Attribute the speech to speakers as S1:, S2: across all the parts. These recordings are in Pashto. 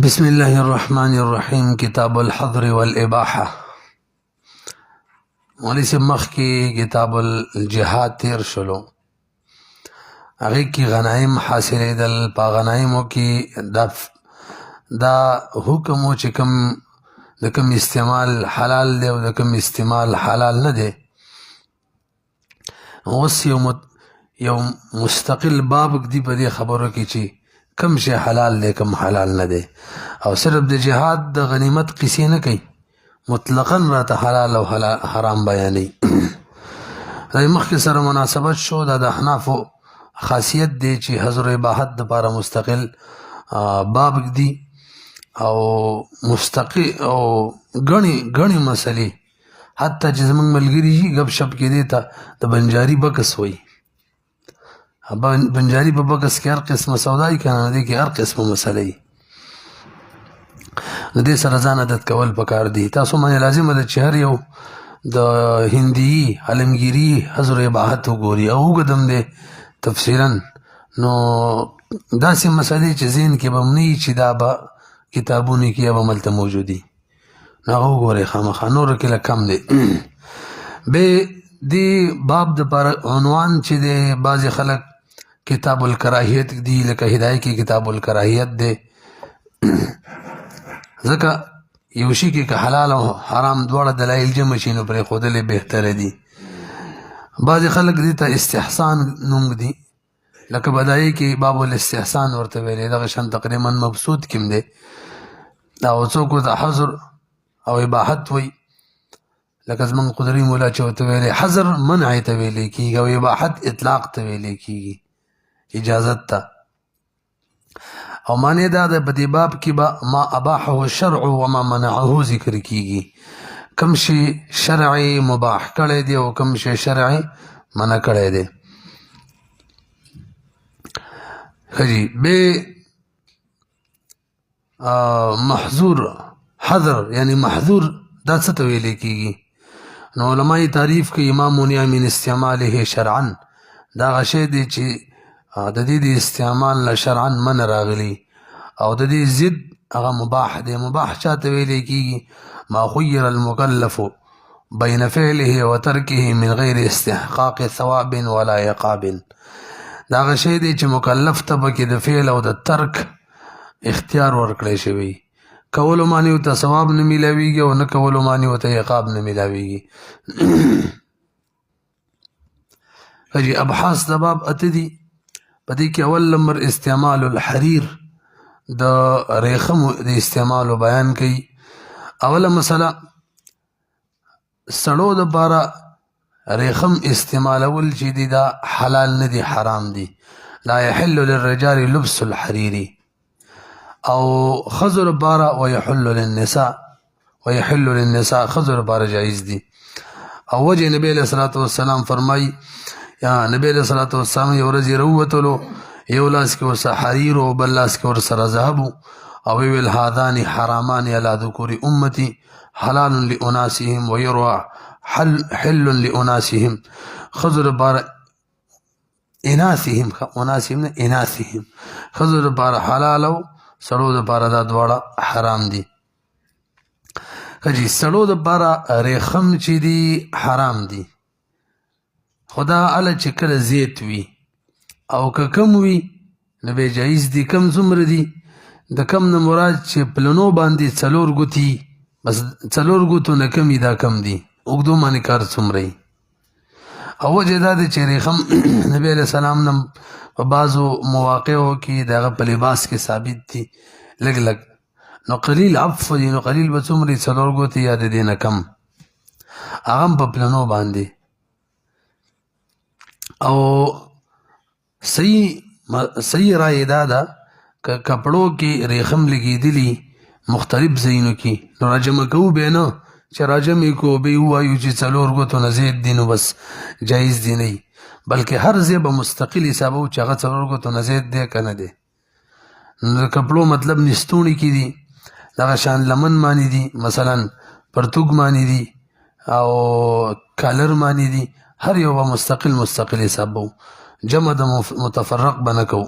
S1: بسم الله الرحمن الرحيم. كتاب الحظر والإباحة. وليس مخي كتاب الجهاد تیر شلو اغی کی غنائم حاصل دل پا غنائمو کی دا حکمو چی کم دا کم استعمال حلال دے و دا کم استعمال حلال ندے. وس یو مستقل باب دی پا دی خبرو کی چی کم شی حلال دے کم حلال ندے، او صرف د جهاد د غنیمت قصې نه کوي، مطلقاً راته حلال او حرام بیانوي. د مخکې سره مناسبت شو دا د احنافو خاصیت دی چې حظر اباحت دپاره مستقل باب دی او مستقل او غنی مسلې، حتی چې زمونږ ملګري شي گپ شپ کې دی ته د بنجاري بکس وایي. بنجاري په بکس کې هر قسمه سودای کنه، دی کې هر قسمه مسلې د دې سره ځان عادت کول پکار دي. تاسو باندې لازم ده چې هر یو د هندي عالمگیری حظر اباحت وګوري او قدم دی تفصیلا، نو داسې مسلې چې ذهن کې به منی چې دا به کتابونو کې به ملته موجودي، نو هغه وګورئ خامخا، نور کې کم دی. به دی باب د پر عنوان چې دی بعض خلک کتاب الکراهیت دی، لکه هدایه کې کتاب الکراهیت دی، ځکه یو شي کې که حلال او حرام دواړه دلایل جمع شي نو پرې ښودل بهتره دي. بعض خلک دې ته استحسان نوم دی، لکه بدایي کې باب الاستحسان ورته ویلی، دغه شان تقریبا مبسوط کم دی، او څوک ورته حظر او اباحت وی، لکه زمونږ قدري مولا چې ورته ویلی حظر منع ته ویلی کېږي او اباحت اطلاق ته ویلی کېږي، اجازت ته. او معنی دا ده په دې باب کې به ما اباحه الشرع وما منعه ذکر کېږي، کم شي شرعي مباح کړی دی او کم شي شرعي منع کړی دی. خجی به محظور حظر یعنی محظور دا څه ته ویلی کېږي؟ نو علماء تعریف کوي ما منع من استعماله شرعا، دا هغه شی دی چې د دې د استعمال له شرعا منع راغلی او د دې ضد هغه مباح دی. مباح چاته ویلی کېږي؟ ما خیر المکلف بین فعله و ترکه من غیر استحقاق ثواب ولا عقاب، دا هغه شی دی چې مکلف ته پکې د فعل او د ترک اختیار ورکړی شوی، کولو معنی ورته ثواب نه میلاویږي او نه کولو معنی ورته عقاب نه میلاویږي. حجی ابحاث د باب اته دي، په دې کې اول نمبر استعمال الحریر د ریخم د استعمالو بیان کوي. اوله مسله سړو دپاره ریخم استعمالول چې دی دا حلال نه دی، حرام دی. لا یحل للرجال لبس الحریری، او خضر بارا ويحل للنساء خضر بارا جائز دی. او وجه نبی علیہ الصلوۃ والسلام فرمای، یا نبی علیہ الصلوۃ والسلام یو ورځ راووتلو، یو لاس کې ورسره حریر او بل لاس کې ورسره ذهب، او ویل هذان حرامان علی ذکور امتی حلال لاناسهم ويروى حل لاناسهم. خضر بارا اناسهم خضر بارا حلال او سړو دپاره دا دواړه حرام دي. خجی سړو دپاره ریخم چې دی حرام دی، خدا اله چې کله زیت وي او که کم وي نو به جایز دي. کم څومره دي؟ د کم نه مراد چې پلنو باندې څلور ګوتي، بس څلور ګوتو نه کمي دا کم دي، اوږدو باندې کار څومره. او وجه دا دی چې ریخم نبی علیہ السلام نه په بعضو مواقعو کې د هغه په لباس کې ثابت دي لږ لږ، نو قلیل عفو دي، نو قلیل به څومره څلور ګوتې یا د دې نه کم، هغه هم په پلنو باندې. او صحیح رائے دا ده که کپړو کې ریخم لګېدلي مختلف ځایونو کې، نو راجمع کوو به نه چې راجمع کو به ووایو چې څلور ګوتو نه زیات دي نو بس جایز دی نه، بلکې هر ځای به مستقل حسابو چې هغه څلور ګوتو نه زیات دی که نه دی. نو د کپړو مطلب نستوڼي کې دي، دغه شان لمن معنی دي، مثلا پرتوګ معنی دي او کالر معنی دي، هر یو به مستقل حسابو، جمع د متفرق به نه کوو.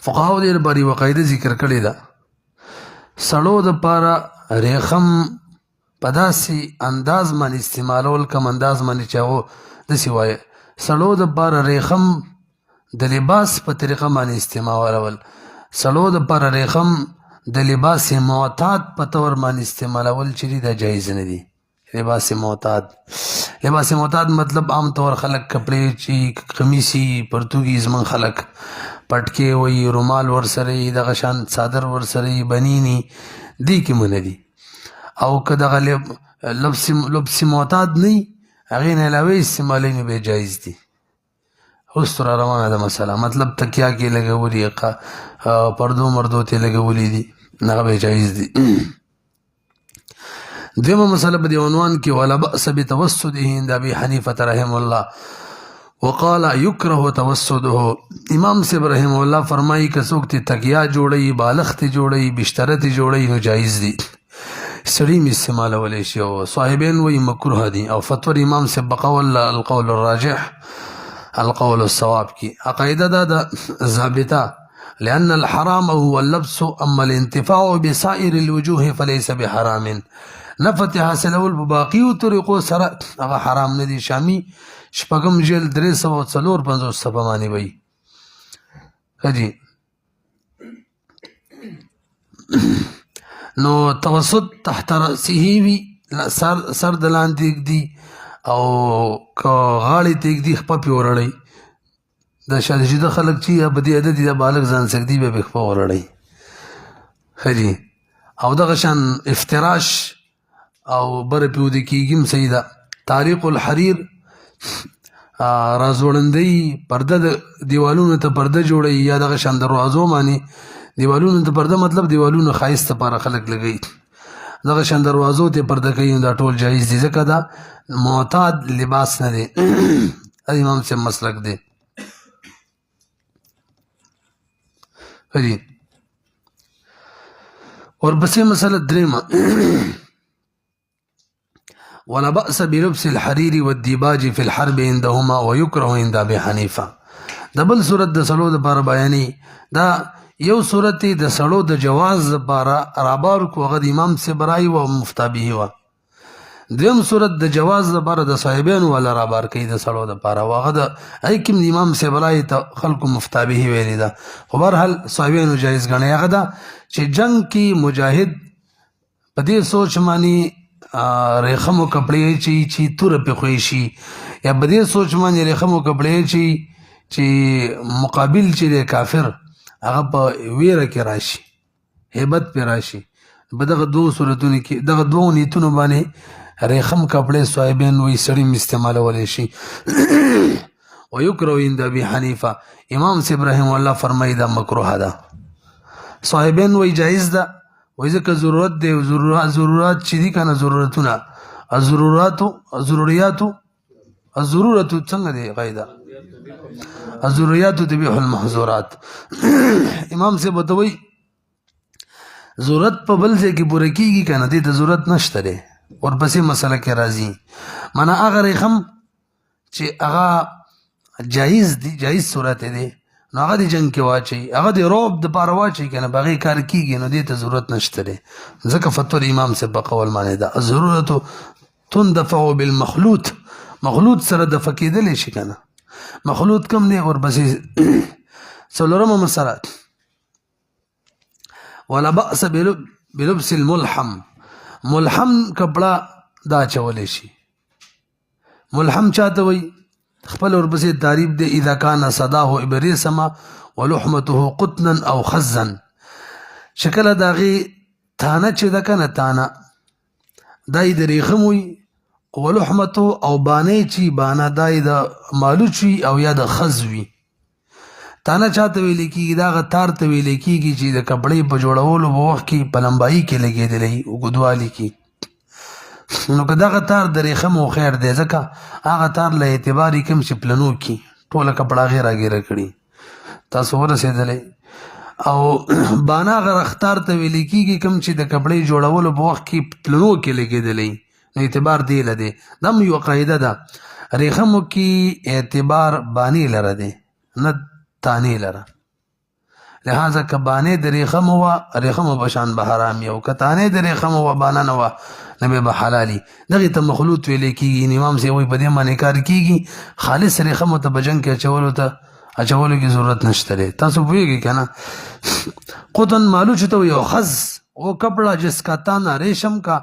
S1: فقهاو دې لپاره یوه قاعده ذکر کړې ده سړو دپاره ریخم په داسې انداز باندې استعمالول کم انداز باندې چې هغو داسې وایه سړو دپاره ریخم د لباس په طریقه باندې استعمالول سړو دپاره ریخم د لباس معتاد په طور باندې استعمالول چې دي دا جایز نه دي لباس معتاد مطلب عام طور خلق کپڑے چی قمیصی پرتوګي زمون خلق پټکي وي رومال ورسره دغه شان صادر ورسره بنيني دي کې مونږ دي او که دغه لبس معتاد نه هغه نه علاوه استعمالونه به جایز دي اوس تر روانه ده مسله مطلب تکیا کې لګولي پردو مردو ته لګولي دي نه به جایز دي دیمه مسله په دی عنوان کې ولا باس بتوسده عند ابي حنيفه رحم الله وقال يكره توسده امام صاحب رحم الله فرمایي که څوک ته تکیا جوړي بالغ ته جوړي بستر ته جوړي نو جایز دي سړی می استعمال ولې شي او صاحبین وی مکروه دي او فتوا امام صاحب بقول القول الراجح القول الصواب کی عقیده دا ثابته لأن الحرام هو اللبس اما الانتفاع بسائر الوجوه فليس بحرام نفت حاصلول په باقیو طریقو سره هغه حرام نه دي شامی شپږم جیل 354 صفحه باندې وای هدي نو توسط تحت رأسه وی سر دلان دی او که غاړې تېږدي خپه پې ورړی د شاده خلک چې یا بدې عادت دي د بالغ ځان سګدي به پې خپه ورړی ښه جي او دغه شان افتراش او بره پې ودې کېږي هم صحیح ده طارق الحریر رازوړندۍ پرده د دیوالونو ته پرده جوړوي یا دغه شان دروازو باندې دیوالونو ته پرده مطلب دیوالونو ښایست لپاره خلک لګوي دغه شان دروازو ته پرده کوي دا ټول جایز دي ځکه دا معتاد لباس نه دی امام سے مسلک دی اور بسې مسله درېمه ولا بأس بلبس الحرير والديباج في الحرب عندهما ويكره عند ابي حنيفه د بل صورت د سړو د لپاره بیانې دا یو صورت د سړو د جواز لپاره رابار کو هغه د امام سے برای او مفتابه و دیم صورت د جواز لپاره د صاحبین ولا رابار کوي د سړو د لپاره واغه د ایکم د امام سے برای ته خلق مفتابه ویل دا خو بهرحال صاحبین جایز غنی هغه دا چې جنگ کې مجاهد په دې سوچ مانی ریخمو کپڑے چې تور په خوې شي یا په دې سوچ مانی ریخمو کپڑے چې مقابل چې کافر هغه په ویره کې راشي hebat په راشي په دغه دوه صورتونو کې دغه دوه نیتونو باندې ریخم کپڑے صاحبین وې سړی استعمالولې شي ويكره عند ابي حنيفه امام ابراهيم الله فرمایي دا مکروه ده صاحبین وې جایز ده وې ځکه ضرورت دی ضرورت چې دي کنه ضرورتونه ضرورت څنګه دی قاعده الضروريات تبيح المحظورات امام سے بتوي ضرورت په بل ځای کې پوره کیږي کنه دې ته ضرورت نشته لري اور پسې مسله کې راځي معنا هغه رقم چې هغه جایز دي جایز صورت دی نو هغه د جنگ کې واچي هغه د روب د پاره واچي کنه باغی کار کیږي نو دې ته ضرورت نشته لري ځکه فتوا امام سے بقول معنی ده الضرورت تندفع بالمخلوط مخلوط سره د فقیدل شي کنه مخلوط کم نه اور بس څلورمه مسله ولا باس بلبس الملحم ملحم کپڑا دا چولې شي ملحم چاته وي خپل اور بس تعریف دی اذا كان صداه ابريسما ولحمته قطنا او خزا شکل داغي تانه چې د کنه تانه دای د ریخم وي ولحمته او بانه چی بانا دای د مالو چی او یا د خزوی تانه چاته ویل کیږي دا غتار ته ویل کیږي چې د کپړې په جوړولو په وخت کې پلمبایي کې لګېدلې او ګدوالي کې نو که دا غتار د ریخم او خیر دی ځکه هغه تار له اعتباري کوم چې پلنو کې ټوله کپړه غیره کړي تاسو ورسېدلې او بانا غ رختار ته ویل کیږي کوم چې د کپړې جوړولو په وخت کې پلنو کې لګېدلې اعتبار دی لده دم یو قاعده ده ریخمو کې اعتبار بانی لره ده نه تانی لره لہذا که بانې د ریخم وه ریخم به شان به حرامي او که تانې د ریخم وه بانه نه وه نه بیا به حلالي دغې ته مخلوط ویلی کېږي امام صاحب وایي په دې باندې کار کېږي خالص ریخمو ته په جنګ کې اچولو کې ضرورت نشته دی تاسو پوهېږئ که نه قطن معلوم چې ته یو خز وہ کپڑا جس کا تانا ریشم کا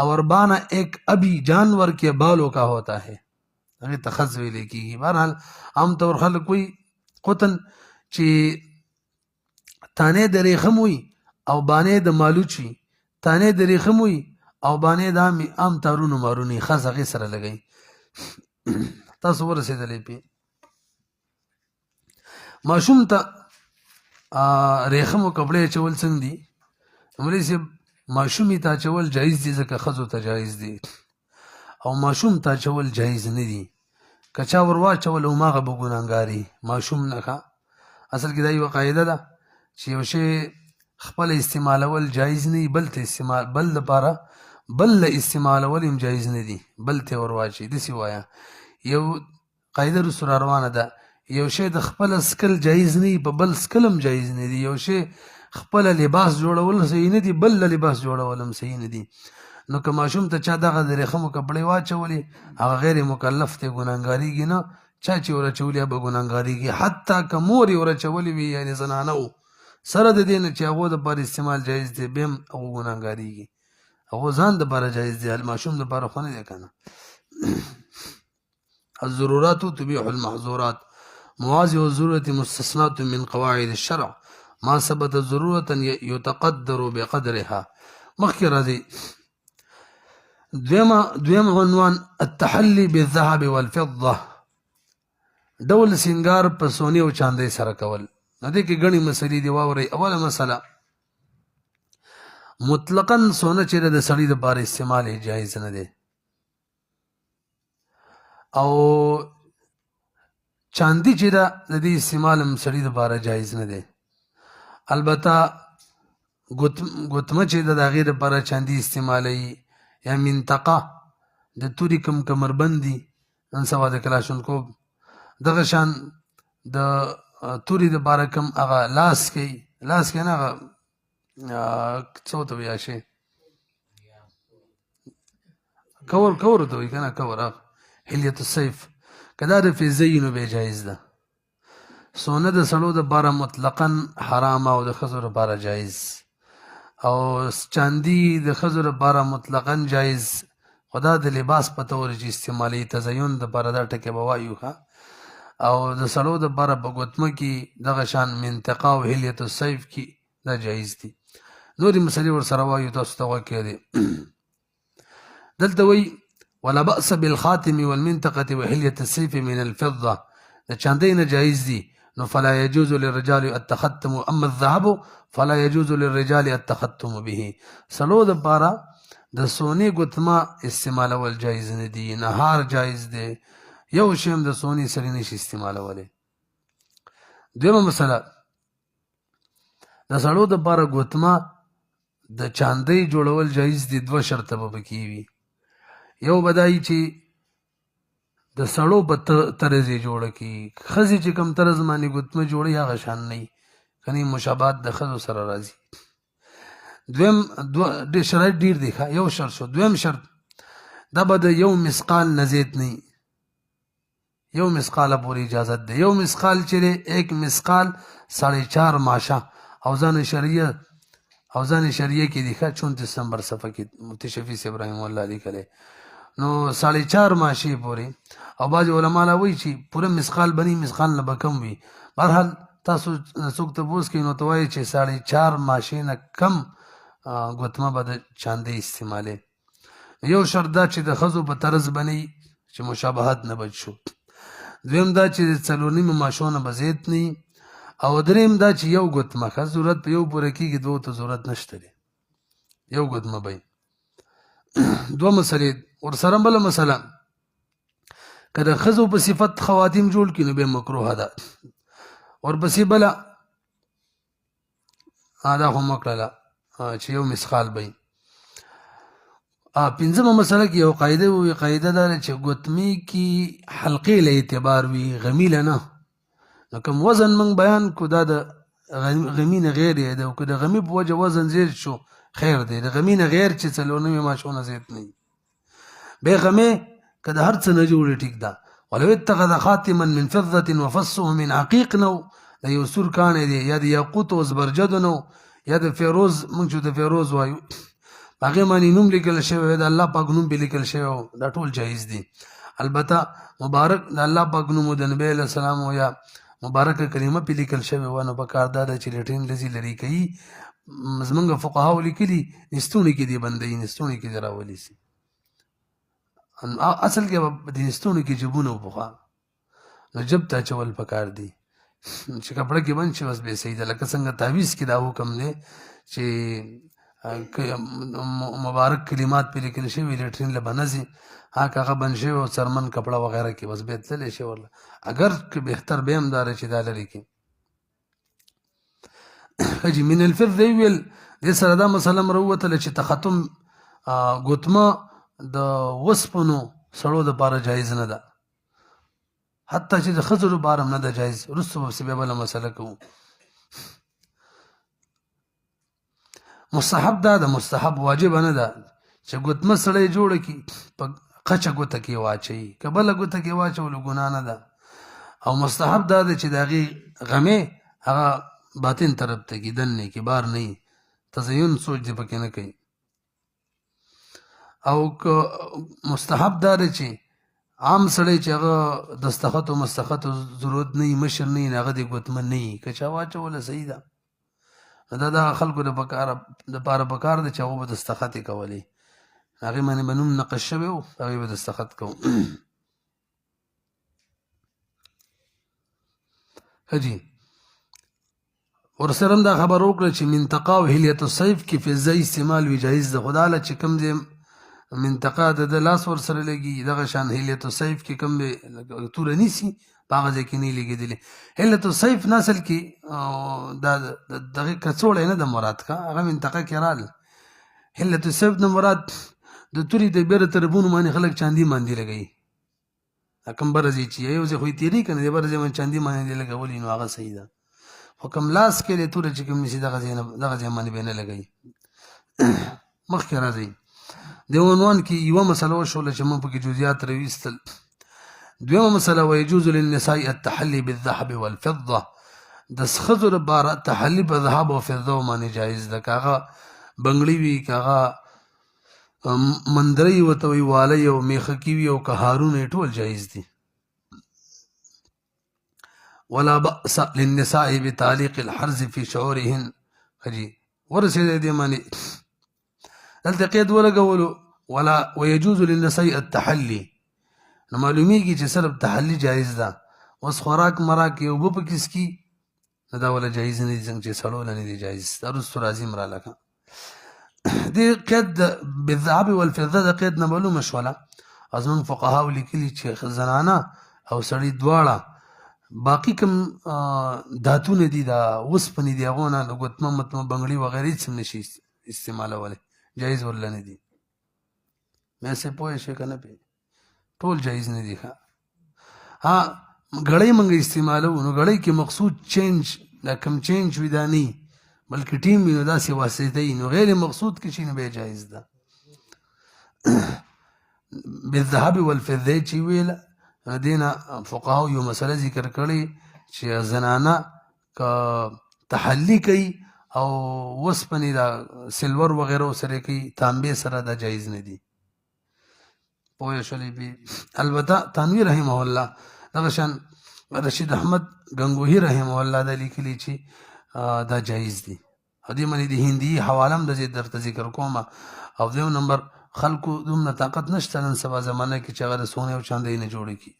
S1: اور بانا ایک ابھی جانور کے بالوں کا ہوتا ہے هغې ته خز ویلی کېږي بهرحال عام طور خلک وایي قطن چې تانې د ریخم وي او بانې د مالوچ وي تانې د ریخم وي او بانې د عام تارونو مارونی خز هغې سره لګوي تاسو ورسېدلی پې ماشوم ته ریخمو کپړې اچول څنګه دي مولوي صاحب ماشومې ته اچول جایز دي ځکه ښځو ته جایز دي او ماشوم ته اچول جایز نه دي که چا ور واچول هماغه به ګناهګاري ماشوم نه ښه اصل کې دا یوه قاعده ده چې یو شی خپل استعمالول جایز نه دي بل له استعمالول هم جایز نه دي بل ته ور واچي داسې وایه یو قاعده رسو را روانه ده یو شی د خپل سکل جایز نه دي په بل سکل هم جایز نه دي یو شی خپل لباس جوړول صحیح نه دي بل له لباس جوړول هم صحیح نه دي نو که ماشوم ته چا دغه د ریخمو کپړې واچولې هغه غیر مکلف دی ګناهګارېږي نه چا چې ور اچولي به ګناهګارېږي حتی که مور یې ور اچولې وي یعنې زنانه و سره د دې نه چې هغو دپاره استعمال جایز دی بیا هم هغو ګناهګارېږي هغو ځان دپاره جایز دی ماشوم دپاره خو نه دی که نه الضرورات تبيح المحظورات موازي الضرورة مستثنات من قواعد الشرع ما ثبت ضرورة يتقدر بقدرها مخکې راځي دویم عنوان التحلي بالذهب والفضة ډول سینګار په سونی او چاندۍ سره کول نو دې کې ګڼې مسلې دي واورئ اوله مسله مطلقاً سونه چې د سړي دپاره استعمال یې جایز نه دی او چاندي چې ده د دې استعمال هم سړي دپاره جایز نه دی البته ګوتمه چې ده د هغې دپاره چاندي استعمالوي یا منطقه د توري کم کمربند دي نن سبا د کلاشونکوب دغه شان د توري دپاره کم هغه لاس کې نه هغه څه ورته وایي شی کور ورته وایي که نه کور حلیت السیف که دا د فضه‌یي نو بیا جایز ده سونه د سړو دپاره مطلقاً حرام او د ښځو دپاره جایز او چاندي د ښځو دپاره مطلقاً جایز خو دا د لباس په طور چې استعمالي تزین دپاره دا ټکې به وایو ښه او د سړو دپاره په ګوتمه کې دغه شان منطقه او حلیت السیف کې دا جایز دي نورې مسلې ورسره وایو تاسو ته غوږ کېدی دلته وایي ولا بأس بالخاتم والمنطقة وحلية السيف من الفضة د چاندۍ نه جایز دي نو فلا يجوز للرجال التختم اما الذهب فلا يجوز للرجال التختم به سلو دپاره د سونی ګوتمه استعمالول جایز نه دي نهار جایز دی یو شی هم د سونی سړي نشي استعمالولی دویمه مسله د سړو دپاره ګوتمه د چاندۍ جوړول جایز دي دوه شرطه به پکې وي یو بدایي چې د سړو په طرز یې جوړه کړي ښځې چې کوم طرز باندې ګوتمه جوړوي هغه شان نه وي کنې مشابهت د ښځو سره راځي دویم شرایط ډېر دي یو شرط شو دویم شرط دا به د یو مسقال نه زیات نه وي یو مسقاله پورې اجازت ده یو مسقال چې دی ایک مسقال 4.5 ماشه اوزان شریعه کې دی 34 نمبر صفحه کې مفتی شفیع صاحب رحمه الله لیکلی نو 4.5 ماشې پورې او بعضې علما لا وایي چې پوره مسقال بني مسقال نه به کم وي بهرحال تاسو څوک تپوس کوي نو ته وایي چې 4.5 ماشې نه کم ګوتمه به د چاندۍ استعمالې یو شرط دا چې د ښځو په طرز بني چې مشابهت نه بچ شو دویم دا چې د 4.5 ماشو نه به زیات نه او دریم دا چې یو ګوتمه ښه ضرورت په یو پوره کېږي دوو ته ضرورت نشته دی یو ګوتمه به دوه مسلې ورسره بله مسله که د ښځو په صفت خواتیم جوړ کړي نو بیا مکروهه ده ورپسې بله دا خو مه کړله چې یو مسقال به پنځمه مسله کې یو قاعده وي قاعده دا ده چې ګوتمې کې حلقې له اعتبار وي غمیله نه نو کوم وزن موږ بیان کو دا د غمی نه غیر یې ده او که د غمی په وجه وزن زیات شو خیر دی د غمی نه غیر چې څلور نوي ماشونه زیات نه وي بیا غمی که د هر څه نه جوړې ټیک ده ولو اتخذ خاتما من فضة وفصه من عقیق نو د یو سور کاڼی دی یا د یاقوت او زبرجد نو یا د فیروز موږ چې د فیروز وایو هغې باندې نوم لیکل شوی د الله پاک نوم پې لیکل شوی دا ټول جایز دي البته مبارک د الله پاک نوم د نبی علیه السلام یا مبارکه کلمه پې لیکل شوې وه نو پکار دا ده چې لیټرین لذي لرې کوي زمونږ فقهاو لیکلي نستوڼي کې دې بندوي نستوڼي کې دې راولي سي اصل کې به د نستوڼي کې جبونه و پخوا نو جب ته اچول پکار دي چې کپړه کې بند شي بس بې صحیح ده لکه څنګه تعویض کې دا حکم دی چې مبارک کلمات پې لیکل شوي لیټرین له به نه ځي هغه بند شوی او څرمن کپړه وغیره کې بس بیا تللی شي ورله اگر که بهتر به هم دا دی چې دا لرې کړي حجي من الفض دی ویل دې سره دا مسله م راووتله چې تختم ګوتمه د وسپنو سړو دپاره جایز نه ده حتی چې د ښځو دپاره هم نه ده جایز وروسته به بیا بله مسله کوو مستحب دا ده مستحب واجبه نه ده چې ګوتمه سړی جوړه کړي په قچه ګوته کې واچوي که بله ګوته کې واچولو ګناه نه ده او مستحب دا ده چې د هغې غمې هغه باطن طرف ته کې دننه کې بار نه وي تزین سوچ دې پکې نه کوي او که مستحب دا ده چې عام سړی چې هغه دستخط او مستخط ضرورت نه وي مشر نه وي هغه دې ګوتمه نه وي که چا واچوله صحیح ده دا د خلکو دپاره پکار ده چې هغه به دستخط یې کولی هغې باندې به نوم نقش شوی و هغې به دستخط کوو ښه جي ورسره هم دا خبر وکړه چې منطقه او حلیت الصیف کې فضه استعمال وي جایز ده خو دا هله چې کوم ځای منطقه د لاس ورسره لګي دغه شان حلیت الصیف کې کوم توره نیسي په هغه ځای کې نه لګېدلې حلیت الصیف نسل کې دا دغې کڅوړی نه ده مراد که هغه منطقه کې رال حلیت الصیف نه مراد د تورې د بیره طرفونو باندې خلک چاندي باندې لګوي کوم بره ځای چې یو ځای خو یې تېري که نه د بره ځای باندې چاندي باندې لګولي نو هغه صحیح ده خو کوم لاس کې دی توره چې کوم نیسي دغه ځای باندې به نه لګوي مخکې راځئ د عنوان کې یوه مسله وشوله چې موږ پکې جزیات راویستل دویمه مسله ويجوز للنساء التحلي بالذهب والفضه د ښځو لپاره تحلي په ذهب او فضه باندې جایز ده که هغه بنګړي وي که هغه مندرۍ ورته وایي والی او میخکي وي او که هارونه یې ټول جایز دي ولا بأس للنساء بتعليق الحرز في شعورهن خجي ورسېدی دې باندې دلته قید ولګولو ولا ويجوز للنساء التحلي نو معلومیږي چې صرف تحلي جایز ده اوس خوراک مراک یې اوبه پکې څکي نو دا ولا جایز نه دي څنګه چې سړو نه دي جایز دا وروسته راځي م راله دې قید بالذهب والفضه د قید نه معلومه شوله او زموږ فقهاو لیکلي چې زنانه او سړي دواړه باقي کوم داتونه دي دا اوسپنې دي هغو نه د ګوتمه متمه بنګړي وغیرې هېڅ هم نشي استعمالولی جایز ورله نه دي مې پوه شوې که نه پوهېږې ټول جایز نه دي ښه ها ګړۍ موږ استعمالوو نو ګړۍ کې مقصود چینج دا کم چینج وي دا نه وي بلکې ټیم وي نو داسې واسطه وي نو غیر مقصود کې شي نو بیا جایز ده بالذهب والفضه چې ویله دې نه فقهاو یو مسله ذکر کړې چې زنانه که تحلي کوي او وسپنې دا سلور وغیره سره کوي تانبې سره دا جایز نه دي پوه شولې بي البته تانوي رحمه الله دغه شان رشید احمد گنگوهي رحمه الله دا لیکلي چې دا جایز دي او دې باندې د هندي حواله هم درته ذکر کومه او دویم نمبر خلکو دومره طاقت نشته نن سبا زمانه کې چې هغه د سونې او چاندۍ نه جوړې کړي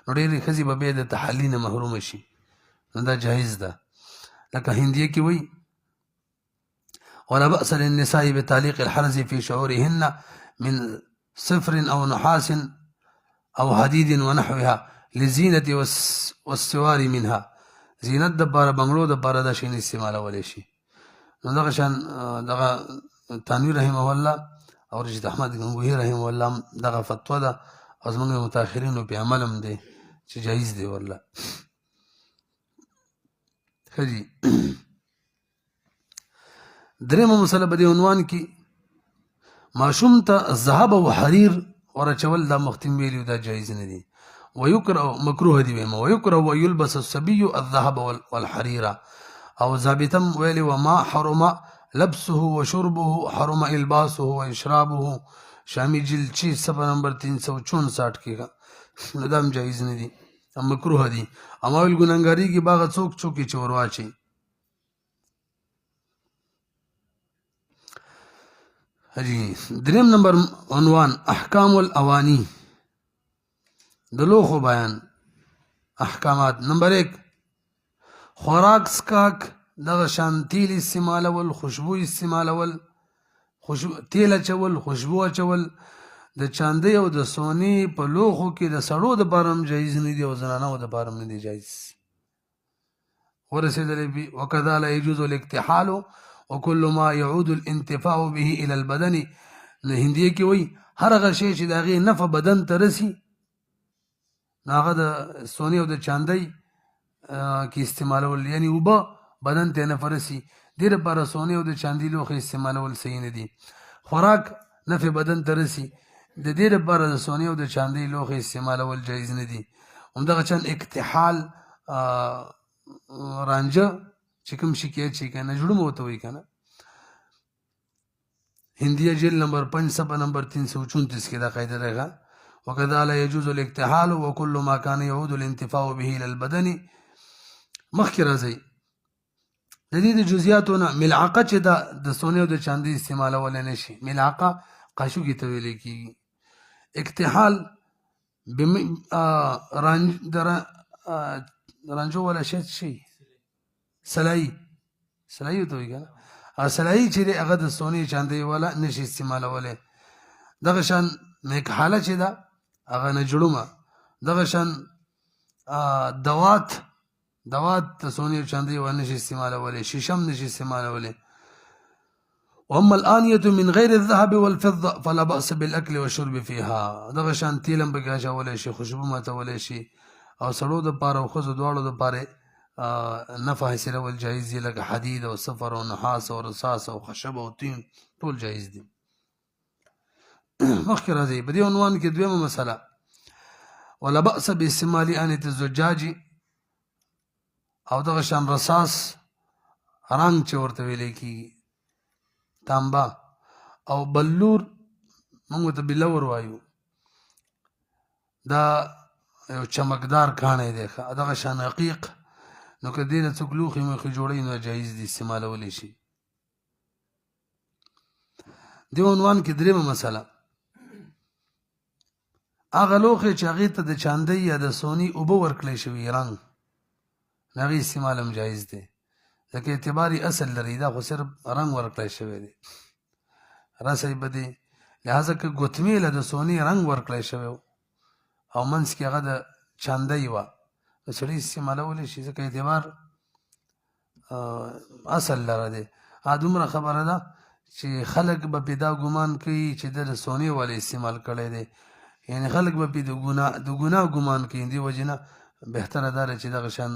S1: نو ډېرې ښځې به بیا د تحلي نه محرومه شي نو دا جایز ده لکه هندیه کې وایي ولا بأس للنساء بتعليق الحرز في شعورهن من صفر أو نحاس أو حديد ونحوها للزينة والسوار منها زینت دپاره بنګړو دپاره دا شی نه استعمالولی شي نو دغه شان دغه تانوي رحمه الله او رشید احمد گنگوهي رحمه الله هم دغه فتوا ده او زموږ متاخرینو پې عمل هم دی چې جایز دی والله ښه جي درېمه مسله په دې عنوان کې ماشوم ته ذهب او حریر ورچول دا مختم ویلیو دا جایز نه دي ويكره مکروه دي ویما ويكره ويلبس الصبي الذهب والحرير او ضابطم ویلی وما حرم لبسه وشربه حرم الباسه واشرابه شامی جلد 6 صفحه نمبر 364 کې نو دا جایز نه دي مکروه دي اما ول ګناګاری کې باغ څوک څوک چورواچی هجی دریم نمبر عنوان احکام الاوانی دلوخو بیان احکامات نمبر 1 خوراک سکاک دغه شان تیل استعمالول خوشبو استعمالول تیل اچول خوشبو اچول د چاندې او د سونی په لوخو کې د سړو د بارم جایز نه دی او زنانو د بارم نه دی جایز ورسېدلې بي وکذا لا يجوز الاكتحال وكل ما يعود الانتفاع به الى البدن نه هندي کې وای هر هغه شی چې دغه نفع بدن ته رسی هغه د سونی او د چاندې کې استعمالول یعنی وبا بدن ته نفع رسی ډیر پر سونی او د چاندې لوخ استعمالول صحیح نه دي خوراک نفع بدن ته رسی د دې لپاره د سونی او د چاندې لوخ استعمالول جایز نه دي همدغه چن اکتحال رانجه چې کوم شي کې چې کنه جوړ مو ته وای کنه هندیه جیل نمبر 5 صفحه نمبر 334 کې دا قاعده راغله وكذا لا يجوز الاكتحال وكل ما كان يعود الانتفاع به الى البدن مخکې راځي د دې د جزئیاتونه ملعقه چې د سونی او د چاندي استعمالول نه شي ملعقه قاشو کې ته ویل کېږي اکتحال رانجو ولا شي سلای ته وي کنه سلای چې هغه د سونی چاندي ولا نشي استعمالوله دغه شان میک حاله چې دا هغه نه جوړومه دغه شان دوات ته سونی چاندي ولا نشي استعمالوله شیشم نشي استعمالوله واما الانيه من غير الذهب والفضه فلا باس بالاكل والشرب فيها دغه شان تیلم بګاشه ولا شي خوشبو ماته ولا شي او سړو د پاره او خزو دواړو د پاره نفع حاصل ول جایز دي لکه حدید او صفر او نحاس او رصاص او خشب او طین ټول جایز دي مخکې راځي په دې عنوان کې دویمه مسله ولا باس باستعمال انيه الزجاج او دغه شان رصاص رنګ چې ورته ویل کی تانبا او بلور موږ ته بلور وایو دا یو چمکدار کانه دی دغه شان حقیق نو که دینه څوک لوخي مخې جوړی نو جایز دي استعمالولی شي دی عنوان کې درېمه مسله هغه لوخي چې هغې ته د چاندۍ یا د سونی اوبه ورکړی شوي رنګ د هغې استعمال هم جایز دی ځکه اعتباري اصل لري دا خو صرف رنګ ورکړی شوی دی رسۍ به دی لهذا که ګوتمې له د سونی رنګ ورکړی شوی او منځ کې هغه د چاندۍ وه نو سړی استعمالولی شي ځکه اعتبار اصل لره دی دومره خبره ده چې خلک به پې دا ګمان کوي چې د سونی والا استعمال کړی دی یعنی خلک به پې د ګناه ګمان کوي دې وجې نه بهتره دا ده چې دغه شان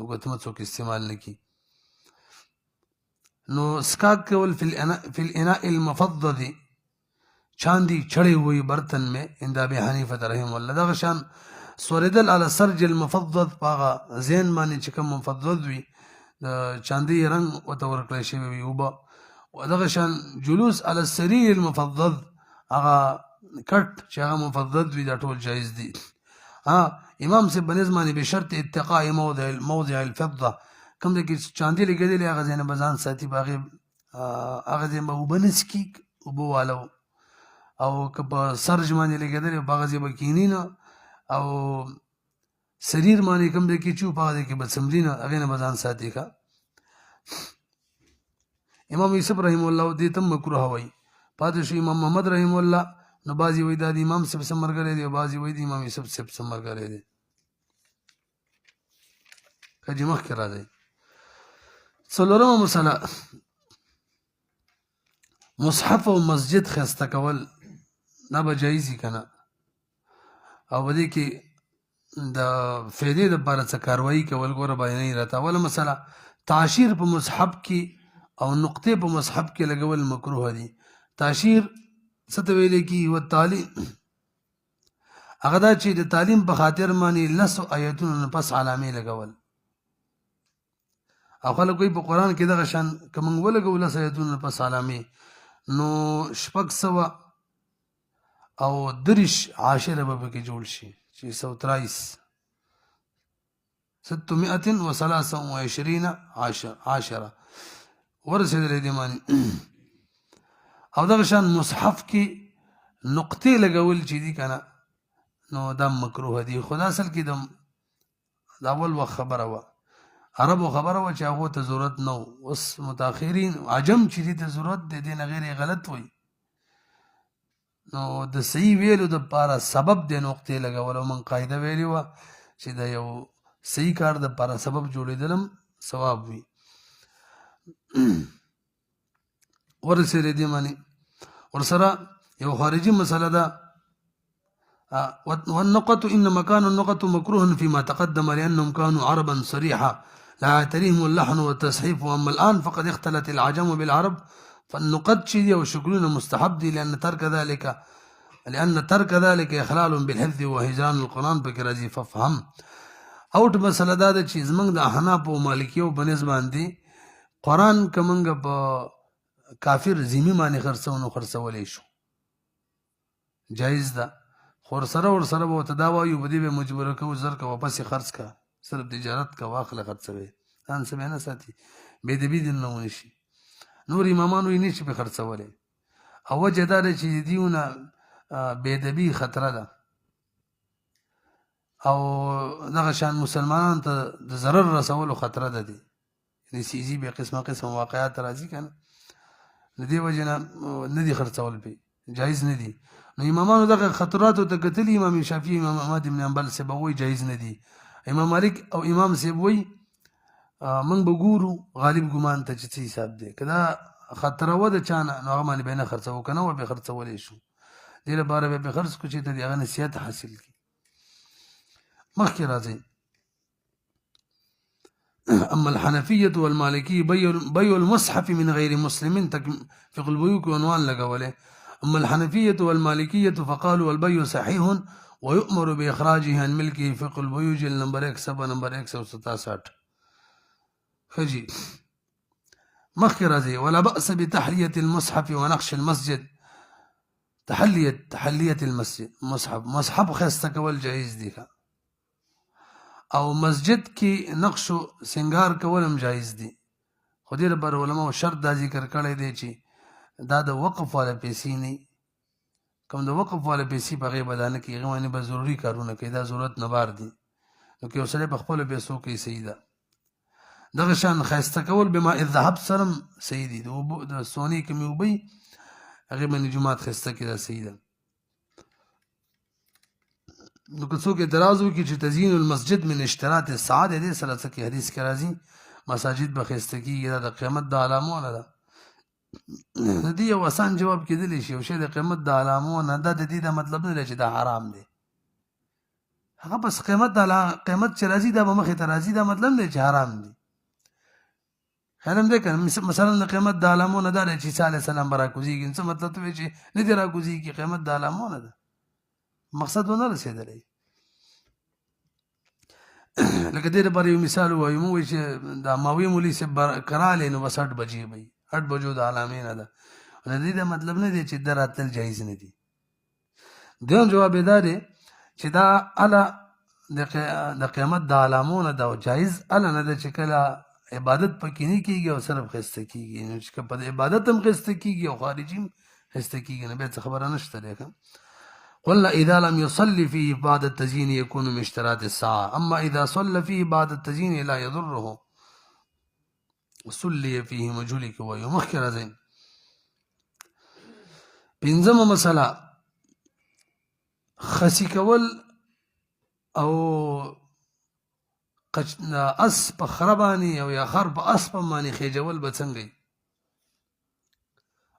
S1: ګوتمه څوک استعمال نه کړي نو سکاک کول فی الاناء المفضد چاندی چڑے ہوئی برتن میں عند ابی حنیفہ رحمہ اللہ دغه شان سوریدل علی سرج المفضد پاغه زین باندې چې کوم مفضد وي د چاندی رنگ وته ورکړی شوی وي اوبه او دغه شان جلوس علی السریر المفضد هغه کټ چې هغه مفضد وي دا ټول جایز دي امام سے بنظمانی بشرط اتقاء موضع الفضه کوم د کې چاندی لګیدلی هغه ځای نه به ځان ساتي په هغه ځای به اوبه نه څکي اوبه والو او که په سرج باندې لګېدلی په هغه ځای به کښېني نه او سریر باندې کوم ځای کې چې په هغه ځای کې به څملي نه هغې نه به ځان ساتي ښه امام یوسف رحمه الله دې ته مکروه وایي پاتې شو امام محمد رحمه الله نو بعضې وایي دا د امام صاحب څه ملګری دی او بعضې وایي د امام یوسف صاحب څه ملګری دی که چې مخکې راځئ څلورمه مسله مصحف او مسجد ښایسته کول دا به جایز وي که نه او په دې کې د فایدې دپاره څه کاروایي کول ګوره بیانوي راته اوله مسله تعشیر په مصحف کې او نقطې په مصحف کې لګول مکروه دي. تاشیر څه ته ویل کی؟ و تعلیم هغه دا چې د تعلیم په خاطر باندې لسو آیتونو پس علامې لګول. او خلک کوئی په قرآن کې دغه شان که موږ ولګو لس آیتونو پس علامې نو 600 او 30 عاشره به پکې جوړ شي، 623 623 عاشره ورسېدلې دي معنی. او دغه شان مصحف کې نقطې لګول چې دي کنه نو دا مکروه دي. خو دا اصل کې د اول وخت خبره وه، عربو خبره وه چې هغو ته ضرورت نه و. اوس متاخرین عجم چې دي ته ضرورت دی، دې نه غیر غلط وایي. نو د صحیح ویلو دپاره سبب د نقطې لګول او من قاعده ویلې وه چې د یو صحیح کار دپاره سبب جوړېدلم ثواب وي. ورسېدې دې معنی ورسره یو خارجي مسله ده. والنقط إنما كان النقط مكروه فيما تقدم لأنهم كانوا عربا صريحة لا يعتريهم اللحن والتصحيف، وأما الآن فقد اختلت العجم بالعرب فالنقط شدي وشكلون مستحب دي لأن ترك ذلك إخلال بالحفظ وهجران القرآن بكرازي. فافهم اوت مسله دا چې زمنګ د احناف او مالکیو په نسبت باندې قرآن کمنګ په کافر ذمي باندې خرڅولې شو جایز ده. خور سره به ته دا وایو به دې به مجبوره کوو زر که واپس خرڅ کا، صرف تجارت کا واخله خرڅوي ځان سمې نه ساتي بې دبي دې نه ونشي. نور امامانو یې نه شي په خرڅولی او وجه دا ده چې دیونه بې دبي خطره ده او دغه شان مسلمانانو ته د ضرر رسولو خطره ده دي. یعنې سیزي بې قسمه واقعات راځي که نه، د دې وجې نه نه دي خرڅول پې جایز نه دي. نو امامانو دغه خطراتو ته کتلي، امام شافعي امام احمد بن حنبل صاحب وایي جایز نه دي. امام مالک او امام صاحب وایي موږ به ګورو غالب ګمان ته چې څه حساب دی، که دا خطره وه د چا نه نو هغه باندې به یې نه خرڅوو، که نه وه بې خرڅولی شو. دې لپاره به یې خرڅ کړو چې ته د هغه نصیحت حاصل کړي. مخکې راځئ. أما الحنفية والمالكية بيع المصحف من غير مسلم فقه البيوع عنوان لقوله. أما الحنفية والمالكية فقالوا والبيع صحيح ويؤمر بإخراجه عن ملكه فقه البيوع جل نمبر 167. خجي مخکې راځي. ولا بأس بتحلية المصحف ونقش المسجد. تحلية المسجد مصحف خسته کول جایز دي او مسجد کې نقش و سنگار کول هم جایز دي. خو دې لپاره علماو شرط دا ذکر کړی دی چې دا د وقف والا پیسې نه، کوم د وقف والا پیسې په هغې به دا نه کړي، هغې باندې به ضروري کارونه کوي، دا ضرورت نه بار دي. نو که یو سړی په خپلو پیسو کوي صحیح ده. دغه شان ښایسته کول بما الذهب سره هم صحیح دي، د سونې کمې اوبه هغې باندې جومات ښایسته کړي دا صحیح ده. نو که څوک اعتراض وکړي چې تزیین المسجد من اشتراط الساعه د دې سره څه کې حدیث کې راځي مساجد به ښایسته کېږي، دا د قیامت د علامو نه ده. د دې یو اسان جواب کېدلی شي یو شی د قیامت د علامو نه ده، د دې دا مطلب نه دی چې دا حرام دی. هغه بس قیامت چې راځي دا به مخې ته راځي، دا مطلب نه دی چې حرام دی. خیال هم دی که مثلا د قیامت د علامو نه دا دی چې عیسی علیه السلام به راکوزېږي، څه مطلب ته وایي چې نه دی راکوزېږي، قیامت د علامو نه ده، مقصد ونه رسېدلی. لکه دې لپاره یو مثال ووایو، موږ وایو چې دا ماوی مولي صاحب به کرالی نو بس 8 بجې به وي، 8 بجو د علامې نه ده. د دې دا مطلب نه دی چې ده راتلل جایز نه دي. دویم جواب یې دا دی چې دا اله د قیامت د علامو نه ده او جایز اله نه ده چې کله عبادت پکې نه کېږي او صرف ښایسته کېږي. نو چې په عبادت هم ښایسته کېږي او خارجي هم ښایسته کېږي نو بیا څه خبره نشته دی. قلنا إذا لم يصلي فيه بعد التزيين يكون من اشتراط الساعة، أما إذا صلى فيه بعد التزيين لا يضره صلي فيه مجهولي كوي ومخكرة زين. بنزم مسألة خسي كول أو اس په خرباني او یا خر په اس په معنی خېجول به څنګه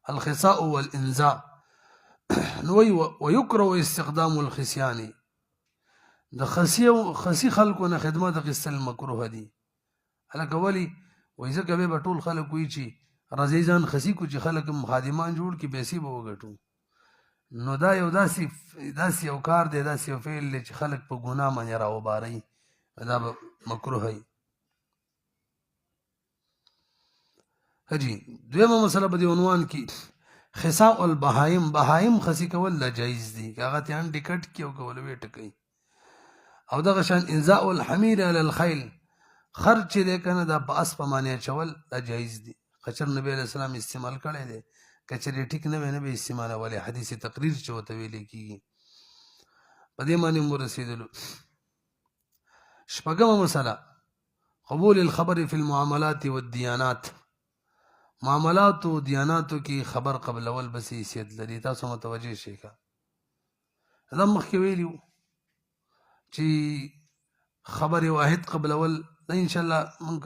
S1: الخصاء والانزاء نو ويكره استخدام الخصيان. د خسي خلکو نه خدمت غسل مکروه دي. هلکه ولي وایي ځکه به ټول خلک وایي چې راځي ځان خسي کو چې خلک هم خادمان جوړ کړي پیسې به وګټو. نو دا یو داسې یو کار دی، داسې یو فعل دی چې خلک په ګناه باندې راوبارئ، دا به مکروه وي. حجي دویمه مسله په دې عنوان کې خساء البهایم، بهایم خسی کول لا جایز دي، که هغه ته انډې کټ کړي او که ولوې ټکوي. او دغه شان انزاء الحمیر علی الخیل، خر چې دی که نه دا په اس په معنی اچول دا جایز دي. خچر نبی علیه السلام استعمال کړی دی، که چېرې ټیک نه وی نه به استعمالولی، حدیث تقریر چې ورته ویلی کېږي په دې باندې هم ورسېدلو. شپږمه مسله قبول الخبر فی المعاملات والدیانات، معاملات او دیاناتو کې خبر قبلول بس حیثیت لري، تاسو متوجه شئ. که دا مخکې ویلي وو چې خبر واحد قبلول دا انشاءالله موږ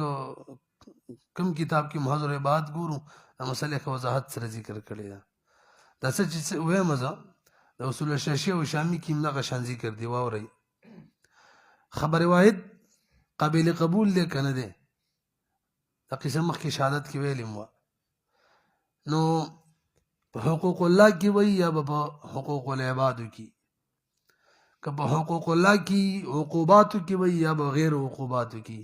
S1: کوم کتاب کې محضر عبادت ګورو دا مسلې ښه وضاحت سره ذکر کړې ده. دا څه چې وایم زه د اصول شاشي او شامي کې هم دغه شان ذکر دی، واورئ. خبر واحد قابل قبول دی که نه دی، دا قصه مخکې شهادت کې ویلې وه. نو په حقوق الله کې وایي یا به په حقوق العبادو کې، که په حقوق الله کې عقوباتو کې وایي یا به غیر عقوباتو کې.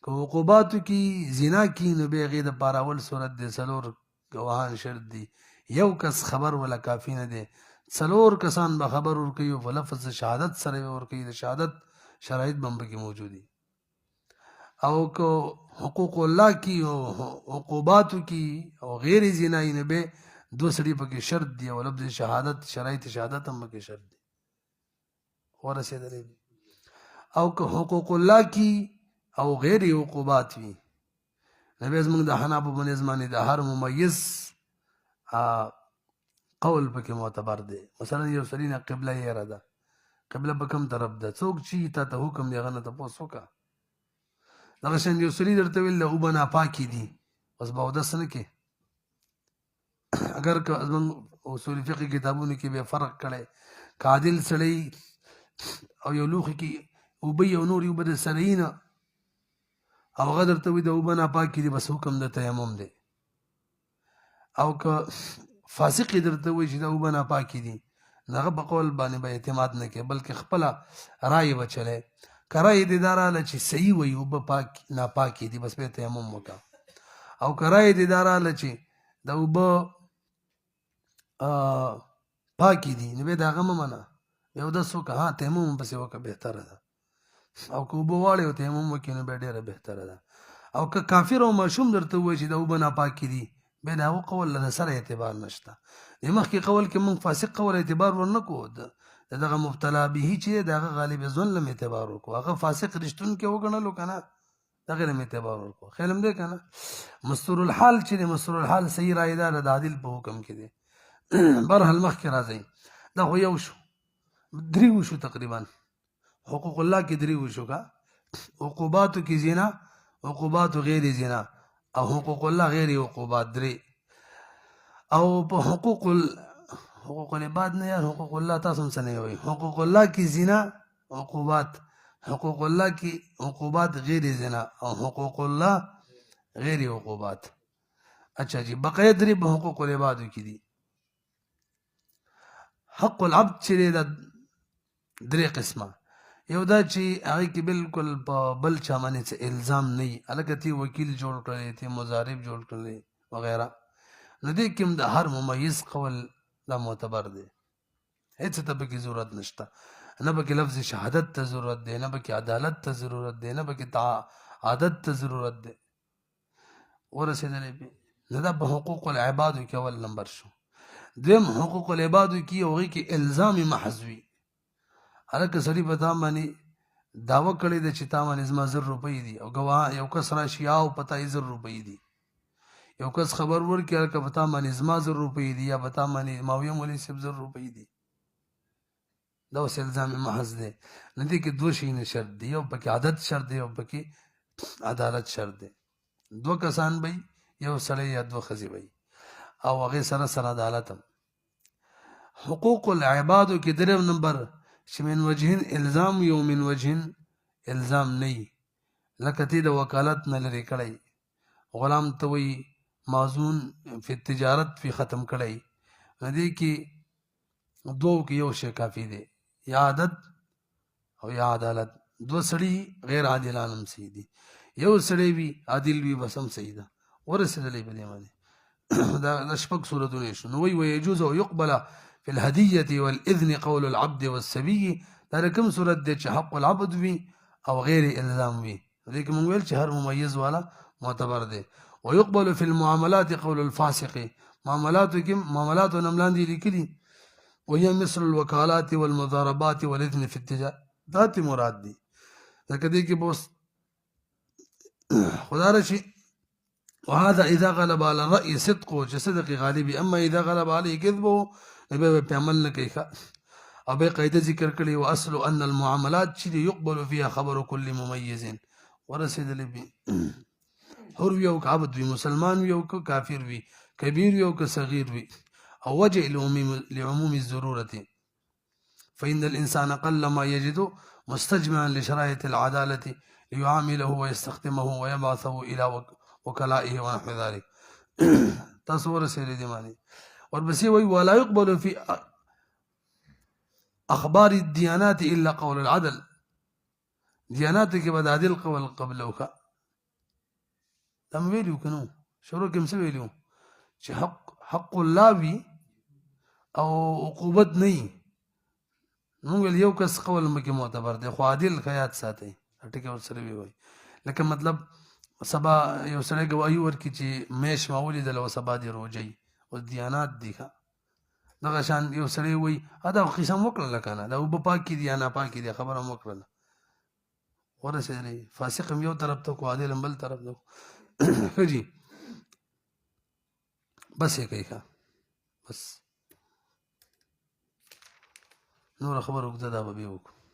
S1: که عقوباتو کې زنا کې نو بیا هغې دپاره اول صورت دی، څلور ګواهان شرط دي، یو کس خبر ولا کافي نه دی، څلور کسان به خبر ورکوي او په لفظ شهادت سره یې ورکوي، د شهادت شرایط به هم پکې موجود دي. او که حقوق الله کی او عقوباتو کی او غیر زنایی نه به دو سړي پکې شرط دی، او لفظ شهادت شرایط شهادت هم پکې شرط دی ورسېدلی. او که حقوق الله کی او غیر عقوبات وي نو بیا زموږ د حنابو په نظم باندې د هر ممیز قول پکې معتبر دی. مثلا یو سړي نه قبله یېره ده، قبله په کوم طرف ده، څوک چې تا ته حکم دی هغه نه تپوس وکړه. دغه شان یو سړي درته ویل د اوبه ناپاکې دي، بس به اودس نه کې. اگر که زموږ اصول فقه کتابونو کې بیا فرق کړی، که عادل سړی او یو لوښي کې اوبه او نورې اوبه د سره یي نه او هغه درته وایي د اوبه ناپاکې دي، بس حکم د تیمم دی. او که فاسق یې درته وایي چې د اوبه ناپاکې دي نو هغه په قول باندې به اعتماد نه کوي، بلکې خپله رایې به چلی. که رایې دې دا راغله چې صحیح وایي اوبه ناپاکې دي بس بیا تیمم وکړه، او که رایې دې دا راغله چې د اوبه پاکې دي نو بیا د هغه مه منه، بیا اودس وکړه، ها تیمم هم پسې وکړه بهتره ده. او که اوبه واړې او تیمم وکړي نو بیا ډېره بهتره ده. او که کافر او ماشوم درته ووایي چې د اوبه ناپاکې دي بیا د هغو قول له سره اعتبار نشته. د مخکې قول کې موږ فاسق قول اعتبار ورنه کړو، د دغه مبتلا به چې د هغه غالب ظن لم اعتبار وکړو، هغه فاسق رښتونکی وګڼلو که نه دغې لم اعتبار ورکړو. خیال هم دی که نه. مستور الحال چې دی، مستور الحال صحیح رایې ده د عادل په حکم کې دی. برحال مخکې راځئ، دا خو یو شو، درې وشو تقریبا. حقوق الله کې درې وشو، که عقوباتو کې زنا، عقوباتو غیر زنا، او حقوق الله غیر عقوبات درې. او په حقوق العباد نه یار حقوق الله تاسو هم څه نه وایي، حقوق الله کې زنا عقوبات، حقوق الله کې عقوبات غیر زنا، او حقوق الله غیر عقوبات. اچھا جی، بقیه درې په حقوق العبادو کې دي. حق العبد چې دی دا درې قسمه، یو دا چې هغې کې بلکل په بل چا باندې څه الزام نه وي، هلکه تی وکیل جوړ کړی، تی مضارب جوړ کړی وغیره، نو دې کې هم د هر ممیز قول دا معتبر دی، هېڅ ته پکې ضرورت نشته، نه پکې لفظ شهادت ته ضرورت دی، نه پکې عدالت ته ضرورت دی، نه پکې عادت ته ضرورت دی. ورسېدلی پې نو دا په حقوق العبادو کې اول نمبر شو. دویم حقوق العبادو کې هغې کې الزام محض وي، هلکه سړي په تا باندې دعوه کړې ده چې تا باندې زما 1000 روپۍ دي، او ګواه یو کس راشي او په تا یې 1000 روپۍ دي، یو کس خبر ورکړي هلکه په تا باندې زما 1000 روپۍ دي، یا په تا باندې ماویه مولوي صاحب 1000 روپۍ دي، دا اوس الزام محض دی. نو دې کې دوه شیونه شرط دي، یو پکې عادت شرط دی، یو پکې عدالت شرط دی. دوه کسان به یو سړی یا دوه ښځې به او هغې سره سره عدالت هم. حقوق العبادو کې دریم نمبر چې من وجهین الزام یو من وجهین الزام نه وي، لکه تی د وکالت نه لرې کړی، غلام ته وایي موزون فی التجارت فی ختم کړی دې کې دوو کې یو شی کافي دی یا عادت او یا عدالت دو سړي غیر عادلان هم صحیح دي یو سړی وي عادل وي بس هم صحیح ده ورسېدلی په دې باندې دا شپږ صورتونه شو نو ويجوز او يقبل في الهدية والإذن قول العبد والسبي دا کوم صورت دی چې حق العبد وي او غیر الزام وي دې کې موږ ویل چې هر ممیز والا معتبر دی ويقبل في المعاملات قول الفاسق معاملات کې معاملات نملان دي لیکلي وهي مثل الوكالات والمضاربات والإذن في التجارة ذات مراد دي لکه دې کې بوس خدا رشي وهذا إذا غلب على الرأي صدقه صدق غالبي أما إذا غلب عليه كذبه نبي بيعمل لك أو بقيد ذكر كلي وأصل أن المعاملات شيء يقبل فيها خبر كل مميز ورسد لبي حر ويو كعبد وي مسلمان ويو كافر وي كبير ويو كصغير وي أو وجه لعموم الضرورة فإن الإنسان قل ما يجد مستجمعا لشرائط العدالة ليعامله ويستخدمه ويبعثه إلى وكلائه ونحو ذلك تصور سيري دي ماني وربسي ولا يقبل في أخبار الديانات إلا قول العدل ديانات کې بعد عادل قول قبلوك تم ویلو کنو شروع کې څه ویلو چې حق الله وي او عقوبت نه نو ویل یو کس قول مکه معتبر دی خو عادل خیات ساتي ټکی ور سره وي لکه مطلب سبا یو سره گواہی ورکړي چې میش ماولي د لو سبا دی روجي او دیانات دي ښه دغه شان یو سره وي ادا قسم وکړه لکنه دا وب پاکي دي نه پاکي دي خبره وکړه ورسېږي فاسق یو طرف ته کو عادل بل طرف ته خجي بس یې کوي ښه بس نور خبر وکړه دا به وکړو